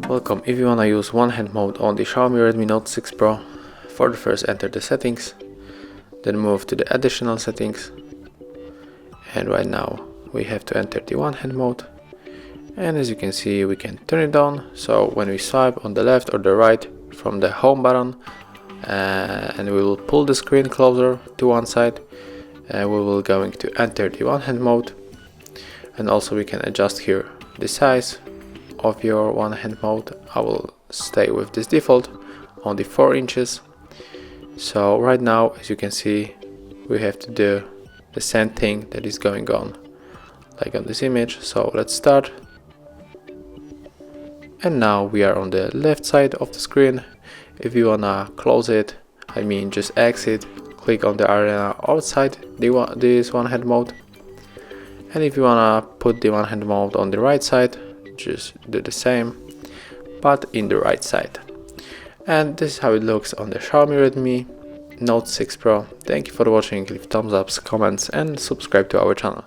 Welcome. If you wanna use one hand mode on the Xiaomi Redmi Note 6 Pro, for the first enter the settings, then move to the additional settings, and right now we have to enter the one hand mode. And as you can see, we can turn it on, so when we swipe on the left or the right from the home button, and we will pull the screen closer to one side, and we will going to enter the one hand mode. And also we can adjust here the size of your one hand mode. I will stay with this default on the 4 inches. So right now, as you can see, we have to do the same thing that is going on like on this image. So let's start. And now we are on the left side of the screen. If you wanna close it, I mean just exit, click on the area outside this one hand mode. And if you wanna put the one hand mode on the right side, just do the same, but in the right side. And this is how it looks on the Xiaomi Redmi Note 6 Pro. Thank you for watching. Leave thumbs ups, comments, and subscribe to our channel.